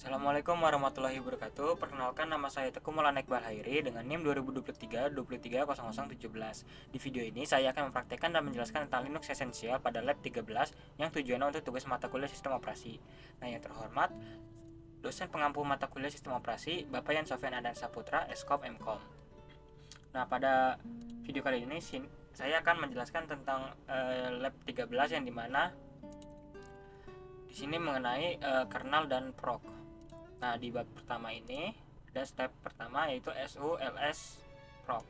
Assalamualaikum warahmatullahi wabarakatuh. Perkenalkan, nama saya Teguh Maulana Iqbal Hairi dengan NIM 2023-23017. Di video ini saya akan mempraktekkan dan menjelaskan tentang Linux esensial pada lab 13 yang tujuannya untuk tugas mata kuliah sistem operasi. Nah, yang terhormat, dosen pengampu mata kuliah sistem operasi Bapak Yan Sofian Andan Saputra, Eskop Mkom. Nah, pada video kali ini saya akan menjelaskan tentang lab 13 yang dimana di sini mengenai kernel dan proc. Nah, di bab pertama ini ada step pertama yaitu su ls proc.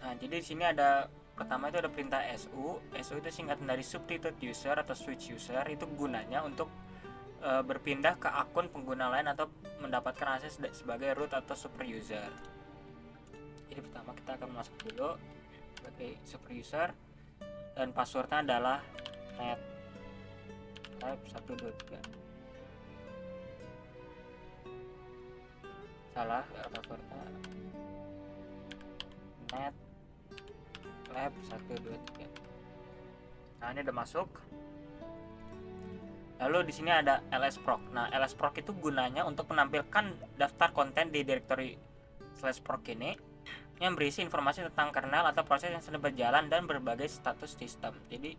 Nah, jadi di sini ada pertama itu ada perintah su. Su itu singkatan dari substitute user atau switch user. Itu gunanya untuk berpindah ke akun pengguna lain atau mendapatkan akses sebagai root atau super user. Jadi pertama kita akan masuk dulu sebagai super user dan passwordnya adalah net type 123. Salah passwordnya net lab 123. Nah, ini udah masuk. Lalu di sini ada lsproc. Nah, lsproc itu gunanya untuk menampilkan daftar konten di directory /proc ini yang berisi informasi tentang kernel atau proses yang sedang berjalan dan berbagai status sistem. Jadi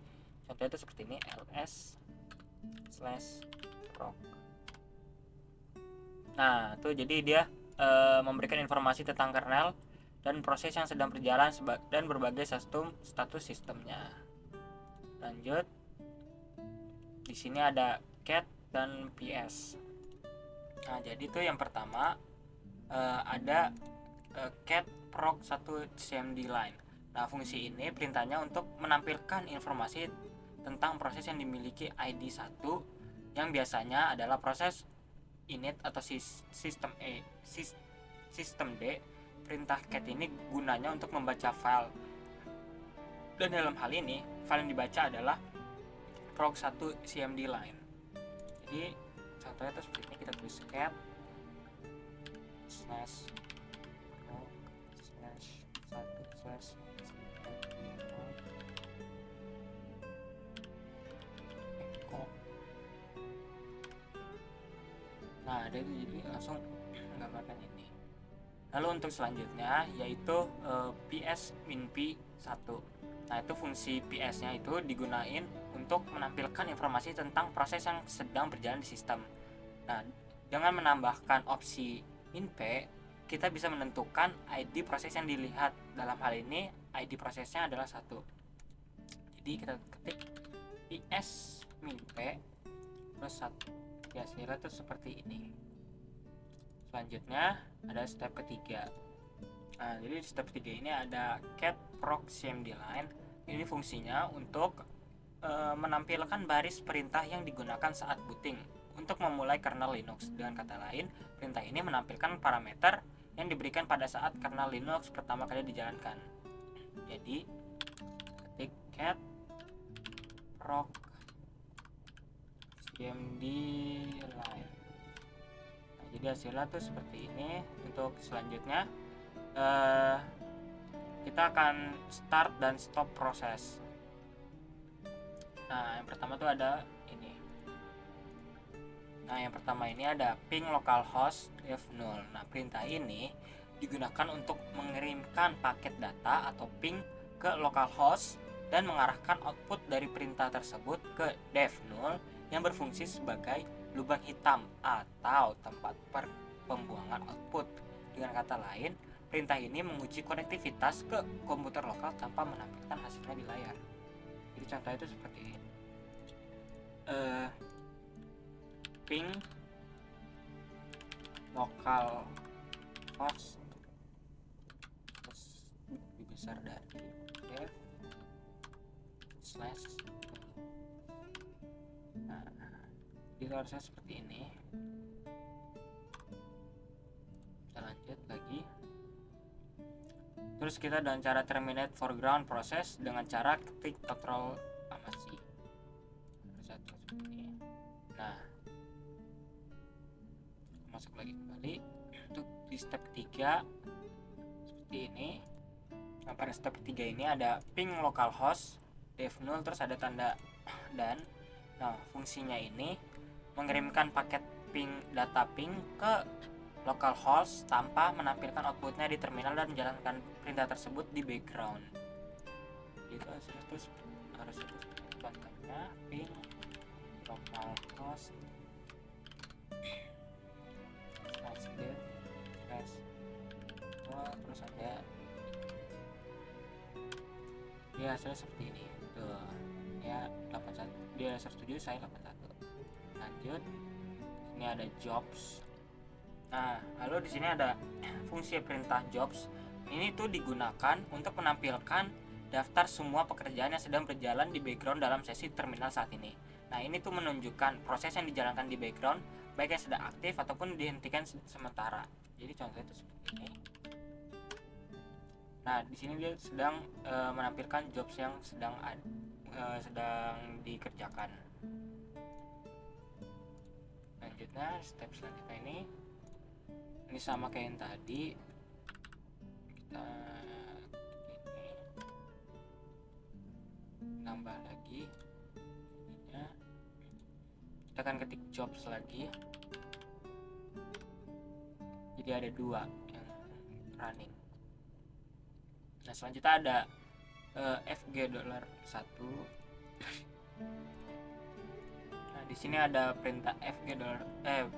contohnya itu seperti ini, ls/proc. Nah, itu jadi dia memberikan informasi tentang kernel dan proses yang sedang berjalan dan berbagai status sistemnya. Lanjut, di sini ada cat dan ps. Nah, jadi itu yang pertama ada cat proc 1 cmd line. Nah, fungsi ini perintahnya untuk menampilkan informasi tentang proses yang dimiliki ID 1 yang biasanya adalah proses init atau sistem sistem D. Perintah cat ini gunanya untuk membaca file, dan dalam hal ini file yang dibaca adalah proc 1 cmd line. Jadi contohnya itu seperti ini, kita tulis cat slash proc slash 1 slash echo. Nah, jadi langsung menggambarkan ini. Lalu untuk selanjutnya yaitu ps min p1. Nah, itu fungsi ps-nya itu digunain untuk menampilkan informasi tentang proses yang sedang berjalan di sistem. Nah, dengan menambahkan opsi min p, kita bisa menentukan ID proses yang dilihat. Dalam hal ini ID prosesnya adalah 1. Jadi kita ketik ps min p plus 1. Ya, hasilnya itu seperti ini. Selanjutnya ada step ketiga. Nah, jadi step ketiga ini ada cat proc cmd line. Ini fungsinya untuk menampilkan baris perintah yang digunakan saat booting untuk memulai kernel Linux. Dengan kata lain, perintah ini menampilkan parameter yang diberikan pada saat kernel Linux pertama kali dijalankan. Jadi ketik cat proc cmd line. Nah, jadi hasilnya tuh seperti ini. Untuk selanjutnya kita akan start dan stop proses. Nah, yang pertama tuh ada ini. Nah, yang pertama ini ada ping localhost def0. Nah, perintah ini digunakan untuk mengirimkan paket data atau ping ke localhost dan mengarahkan output dari perintah tersebut ke def0 yang berfungsi sebagai lubang hitam atau tempat pembuangan output. Dengan kata lain, perintah ini menguji konektivitas ke komputer lokal tanpa menampilkan hasilnya di layar. Jadi contohnya itu seperti ini. Ping lokal host lebih besar dari def slash. Nah, jadi harusnya seperti ini. Kita lanjut lagi. Terus kita dengan cara terminate foreground process dengan cara ketik control C. Seperti ini. Nah, masuk lagi kembali. Untuk di step 3 seperti ini. Nah, pada step 3 ini ada ping localhost def0 terus ada tanda dan. Nah, fungsinya ini mengirimkan paket data ping ke localhost tanpa menampilkan outputnya di terminal dan menjalankan perintah tersebut di background. Itu harus contohnya ping localhost terus ada dia hasilnya seperti ini tuh ya, 81 dia setuju, saya 81. Lanjut, ini ada jobs. Nah, lalu di sini ada fungsi perintah jobs. Ini tuh digunakan untuk menampilkan daftar semua pekerjaan yang sedang berjalan di background dalam sesi terminal saat ini. Nah, ini tuh menunjukkan proses yang dijalankan di background, baik yang sedang aktif ataupun dihentikan sementara. Jadi contohnya itu seperti ini. Nah, di sini dia sedang menampilkan jobs yang sedang dikerjakan. Lanjutnya, step selanjutnya ini sama kayak yang tadi. Kita ini nambah lagi ininya. Kita akan ketik jobs lagi. Jadi ada 2 yang running. Nah, selanjutnya ada $1. Nah, di sini ada perintah %1.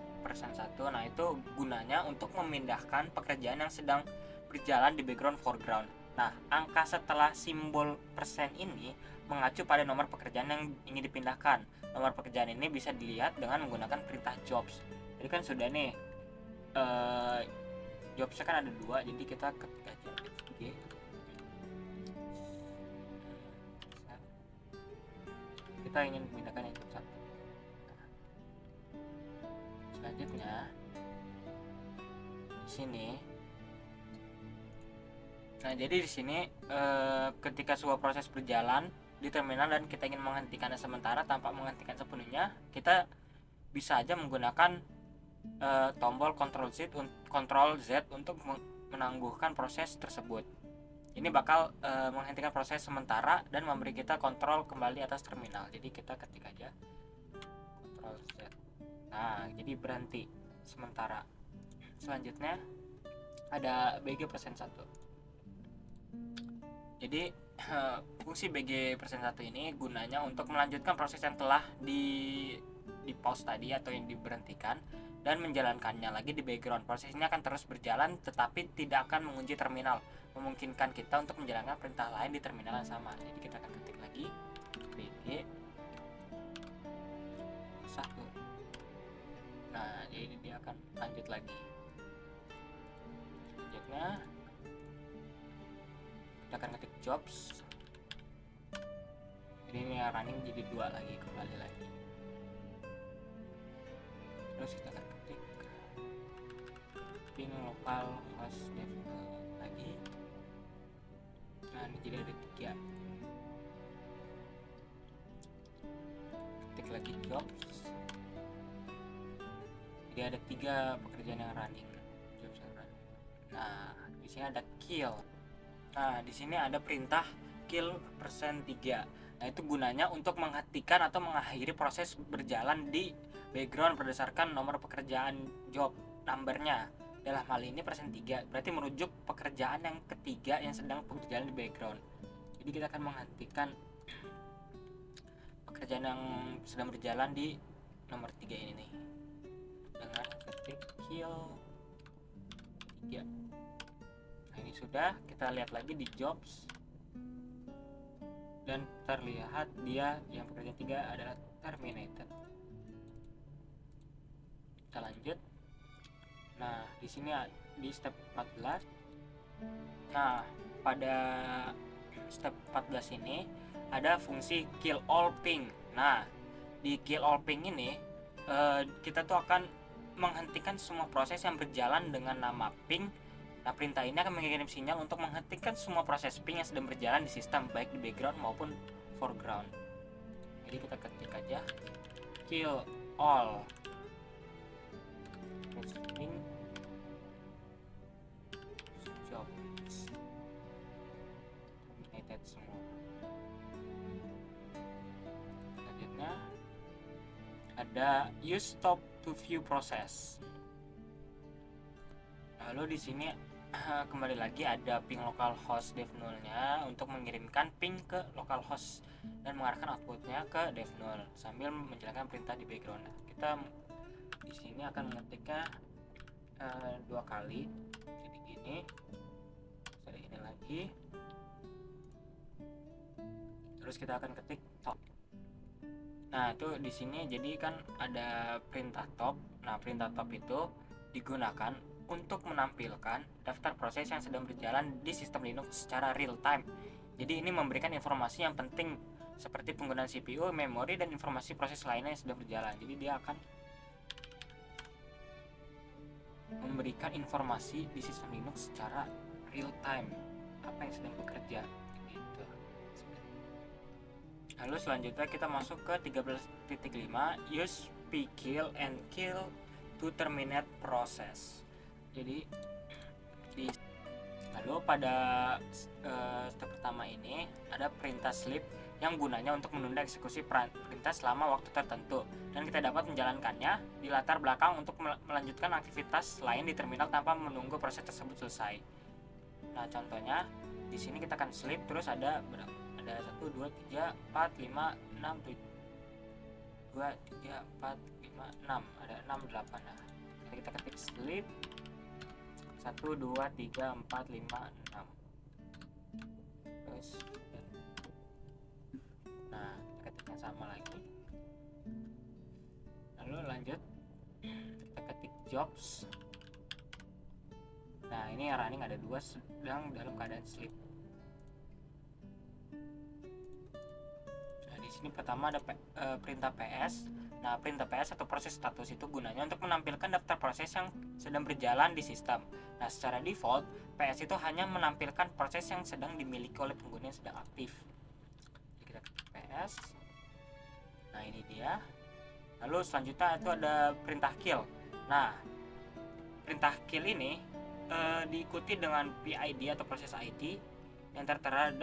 Nah, itu gunanya untuk memindahkan pekerjaan yang sedang berjalan di background foreground. Nah, angka setelah simbol persen ini mengacu pada nomor pekerjaan yang ingin dipindahkan. Nomor pekerjaan ini bisa dilihat dengan menggunakan perintah jobs. Jadi kan sudah nih jobsnya kan ada 2, jadi kita ketik aja G. Kita ingin memindahkan yang job 1. Selanjutnya di sini. Nah, jadi di sini ketika sebuah proses berjalan di terminal dan kita ingin menghentikannya sementara tanpa menghentikan sepenuhnya, kita bisa aja menggunakan tombol Ctrl Z untuk menangguhkan proses tersebut. Ini bakal menghentikan proses sementara dan memberi kita kontrol kembali atas terminal. Jadi kita ketik aja Ctrl Z. Nah, jadi berhenti sementara. Selanjutnya ada BG%1. Jadi fungsi BG%1 ini gunanya untuk melanjutkan proses yang telah di pause tadi atau yang diberhentikan dan menjalankannya lagi di background. Proses ini akan terus berjalan tetapi tidak akan mengunci terminal, memungkinkan kita untuk menjalankan perintah lain di terminal yang sama. Jadi kita akan ketik lagi BG1. Nah, jadi dia akan lanjut lagi. Selanjutnya kita akan ketik jobs. Jadi ini running jadi 2 lagi, kembali lagi. Terus kita akan ketik ping localhost dev lagi. Nah, ini jadi ada 3. Ketik lagi jobs. Jadi ada 3 pekerjaan yang running. Jobs yang running. Nah, di sini ada kill. Nah, di sini ada perintah kill %3. Nah, itu gunanya untuk menghentikan atau mengakhiri proses berjalan di background berdasarkan nomor pekerjaan job numbernya. Dalam hal ini %3 berarti merujuk pekerjaan yang ketiga yang sedang berjalan di background. Jadi kita akan menghentikan pekerjaan yang sedang berjalan di nomor 3 ini nih dengan ketik kill 3. Nah, ini sudah. Kita lihat lagi di jobs dan terlihat dia yang pekerjaan 3 adalah terminated. Kita lanjut. Nah, di sini di step 14. Nah, pada step 14 ini ada fungsi kill all ping. Nah, di kill all ping ini kita tuh akan menghentikan semua proses yang berjalan dengan nama ping. Nah, perintah ini akan mengirim sinyal untuk menghentikan semua proses ping yang sedang berjalan di sistem, baik di background maupun foreground. Jadi kita ketik aja kill all ping jobs terminated semua. Selanjutnya ada use stop to view process. Lalu di sini kembali lagi ada ping localhost dev0-nya untuk mengirimkan ping ke localhost dan mengarahkan outputnya ke dev0 sambil menjalankan perintah di background. Nah, kita di sini akan mengetiknya 2 kali, jadi gini, saya ini lagi, terus kita akan ketik top. Nah, itu di sini jadi kan ada perintah top. Nah, perintah top itu digunakan untuk menampilkan daftar proses yang sedang berjalan di sistem Linux secara real time. Jadi ini memberikan informasi yang penting seperti penggunaan CPU, memori, dan informasi proses lainnya yang sedang berjalan. Jadi dia akan memberikan informasi di sistem Linux secara real time, apa yang sedang bekerja gitu. Lalu selanjutnya kita masuk ke 13.5 use pkill and kill to terminate process. Jadi lalu pada step pertama ini ada perintah sleep yang gunanya untuk menunda eksekusi perintah selama waktu tertentu, dan kita dapat menjalankannya di latar belakang untuk melanjutkan aktivitas lain di terminal tanpa menunggu proses tersebut selesai. Nah, contohnya di sini kita akan sleep, terus ada 1 2 3 4 5 6 7 2 3 4 5 6, ada 6 8. Nah, kita ketik sleep 1 2 3 4 5 6, terus nah kita ketik yang sama lagi. Lalu lanjut kita ketik jobs. Nah, ini running ada 2 sedang dalam keadaan sleep. Nah, di sini pertama ada perintah PS. Nah, perintah PS atau proses status itu gunanya untuk menampilkan daftar proses yang sedang berjalan di sistem. Nah, secara default, PS itu hanya menampilkan proses yang sedang dimiliki oleh pengguna yang sedang aktif. Jadi kita ketik PS. Nah, ini dia. Lalu selanjutnya itu ada perintah kill. Nah, perintah kill ini diikuti dengan PID atau proses ID yang tertera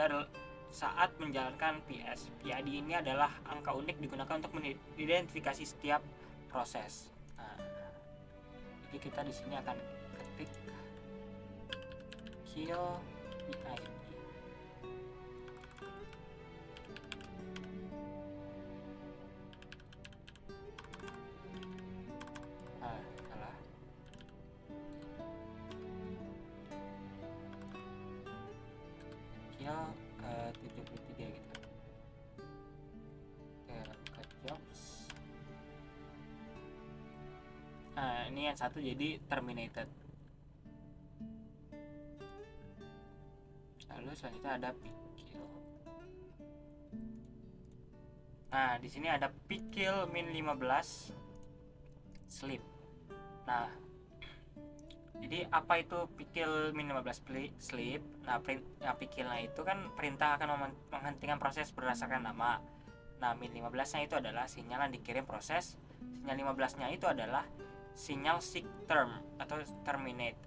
saat menjalankan PS. PID ini adalah angka unik digunakan untuk mengidentifikasi setiap proses. Nah, jadi kita di sini akan ketik kill PID. Salah. Kill 73 gitu. Ke jobs. Nah, ini yang satu jadi terminated. Lalu selanjutnya ada pikill. Nah, di sini ada pikill min 15 sleep. Nah, jadi apa itu pikill min 15 sleep? Nah, pikillnya itu kan perintah akan menghentikan proses berdasarkan nama. Nah, min 15-nya itu adalah sinyal yang dikirim proses. Sinyal 15-nya itu adalah sinyal seek term atau terminate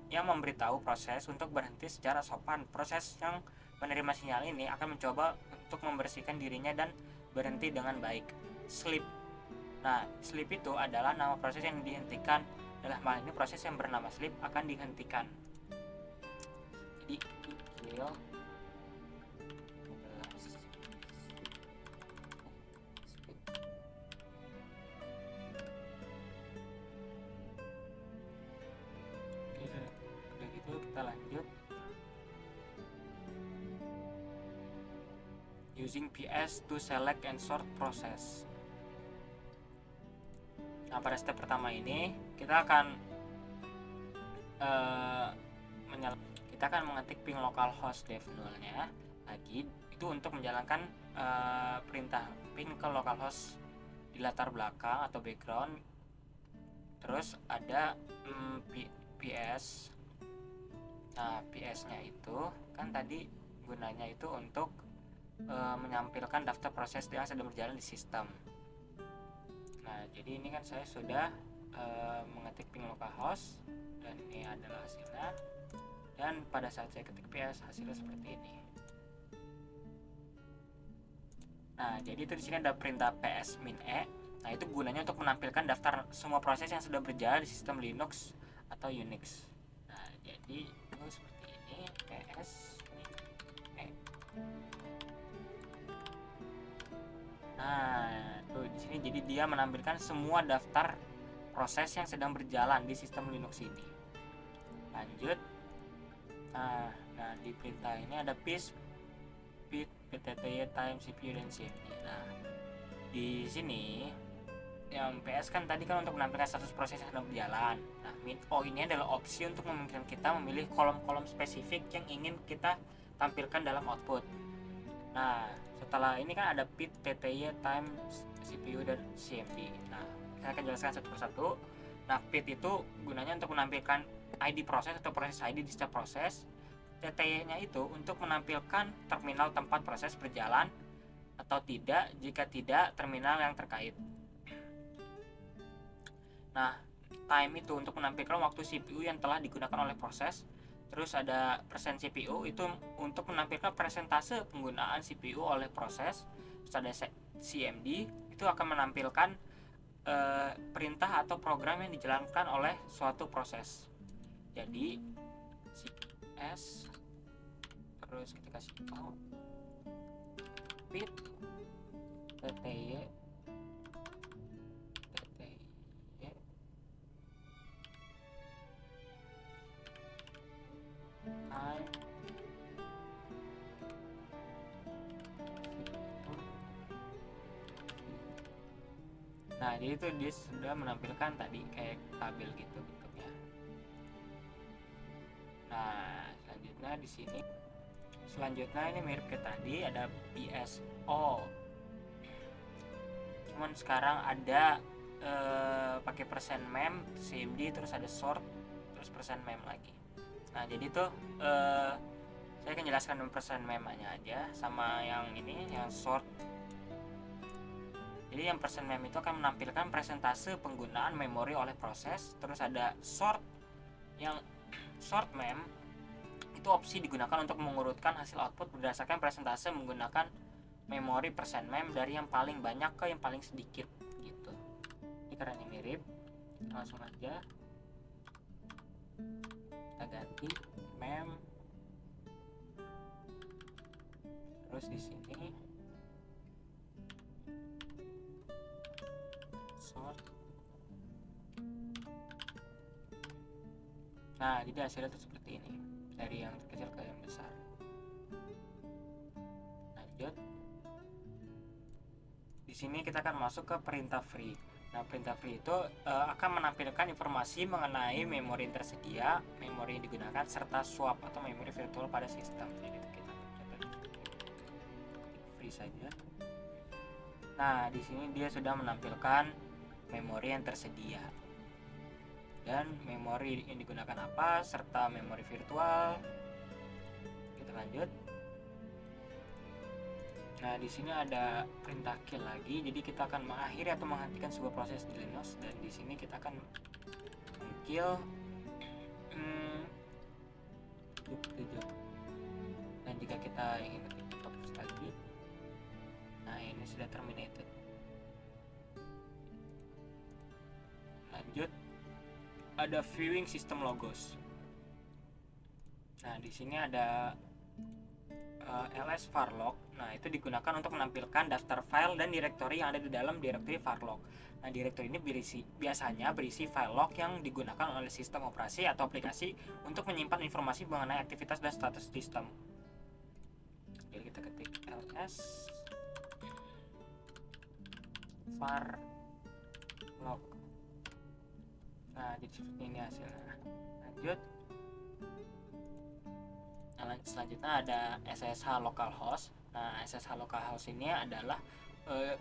yang memberitahu proses untuk berhenti secara sopan. Proses yang menerima sinyal ini akan mencoba untuk membersihkan dirinya dan berhenti dengan baik. Sleep. Nah, sleep itu adalah nama proses yang dihentikan. Dalam hal ini proses yang bernama sleep akan dihentikan. Jadi kill udah gitu kita lanjut using PS to select and sort process. Nah, pada step pertama ini kita akan mengetik ping localhost dev0-nya lagi, itu untuk menjalankan perintah ping ke localhost di latar belakang atau background. Terus ada PS. Nah, PS-nya itu kan tadi gunanya itu untuk menyampilkan daftar proses yang sedang berjalan di sistem. Nah, jadi ini kan saya sudah mengetik ping localhost dan ini adalah hasilnya. Dan pada saat saya ketik PS hasilnya seperti ini. Nah, jadi itu di sini ada perintah PS min e. Nah, itu gunanya untuk menampilkan daftar semua proses yang sudah berjalan di sistem Linux atau Unix. Nah, jadi itu seperti ini, PS ini. Nah, tuh di sini jadi dia menampilkan semua daftar proses yang sedang berjalan di sistem Linux ini. Lanjut. Nah, di perintah ini ada pis, pit, ptty, time, cpu, dan cmd. Nah, di sini yang PS kan tadi kan untuk menampilkan status proses yang sedang berjalan. Nah, min O ini adalah opsi untuk memungkinkan kita memilih kolom-kolom spesifik yang ingin kita tampilkan dalam output. Nah, setelah ini kan ada pit, pty, time, cpu, dan cmd. Nah, saya akan jelaskan satu persatu. Nah, pit itu gunanya untuk menampilkan ID proses atau proses ID di setiap proses. TTY-nya itu untuk menampilkan terminal tempat proses berjalan atau tidak, jika tidak terminal yang terkait. Nah, time itu untuk menampilkan waktu CPU yang telah digunakan oleh proses. Terus ada persen CPU itu untuk menampilkan persentase penggunaan CPU oleh proses. Terus ada CMD itu akan menampilkan perintah atau program yang dijalankan oleh suatu proses. Jadi CS terus kita kasih tahu pit tty time. Nah, jadi itu dia sudah menampilkan tadi kayak tabel gitu bentuknya. Nah, selanjutnya di sini ini mirip ke tadi, ada PSO. Cuman sekarang ada pakai persen mem, cmd, terus ada sort, terus persen mem lagi. Nah, jadi tuh saya akan jelaskan persen mem-nya aja sama yang ini, yang sort. Jadi yang persen mem itu akan menampilkan persentase penggunaan memori oleh proses. Terus ada sort, yang sort mem itu opsi digunakan untuk mengurutkan hasil output berdasarkan persentase menggunakan memori persen mem dari yang paling banyak ke yang paling sedikit gitu. Ini karena mirip, langsung aja kita ganti mem. Terus di sini sort. Nah, jadi hasilnya tuh seperti ini, dari yang kecil ke yang besar. Lanjut. Di sini kita akan masuk ke perintah free. Nah, perintah free itu akan menampilkan informasi mengenai memori yang tersedia, memori yang digunakan, serta swap atau memori virtual pada sistem. Jadi kita free saja. Nah, di sini dia sudah menampilkan memori yang tersedia dan memori yang digunakan apa, serta memori virtual. Kita lanjut. Nah, di sini ada perintah kill lagi. Jadi kita akan mengakhiri atau menghentikan sebuah proses di Linux, dan di sini kita akan kill 7. Dan jika kita ingin ketik fokus lagi, nah ini sudah terminated. Lanjut, ada viewing system logos. Nah, di sini ada ls varlog. Nah, itu digunakan untuk menampilkan daftar file dan direktori yang ada di dalam direktori varlog. Nah, direktori ini biasanya berisi file log yang digunakan oleh sistem operasi atau aplikasi untuk menyimpan informasi mengenai aktivitas dan status sistem. Jadi kita ketik ls varlog. Nah, jadi seperti ini hasilnya. Lanjut. Nah, selanjutnya ada SSH localhost. Nah, SSH localhost ini adalah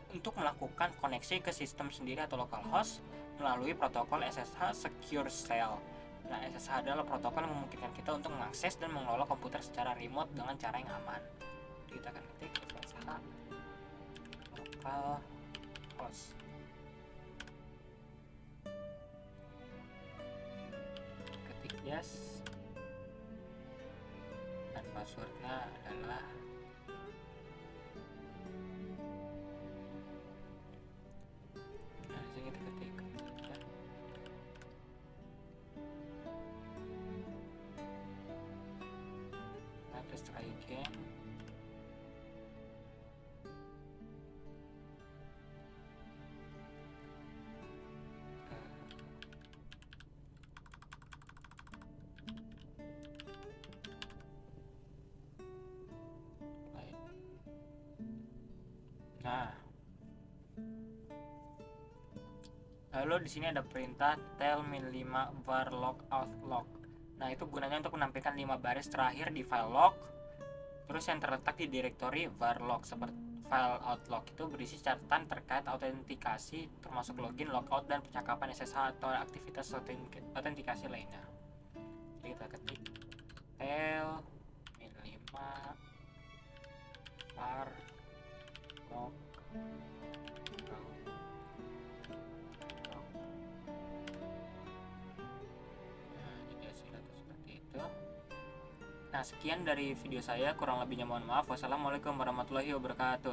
untuk melakukan koneksi ke sistem sendiri atau localhost melalui protokol SSH Secure Shell. Nah, SSH adalah protokol yang memungkinkan kita untuk mengakses dan mengelola komputer secara remote dengan cara yang aman. Jadi kita akan ketik SSH localhost. Ketik yes. Dan passwordnya adalah try again. Nah, lalu di sini ada perintah tell min 5 var log out log. Nah, itu gunanya untuk menampilkan 5 baris terakhir di file log, terus yang terletak di direktori var log. Seperti file outlog itu berisi catatan terkait autentikasi termasuk login, logout, dan percakapan SSH atau aktivitas autentikasi lainnya. Jadi kita ketik tell min 5 var log. Nah, sekian dari video saya, kurang lebihnya mohon maaf. Wassalamualaikum warahmatullahi wabarakatuh.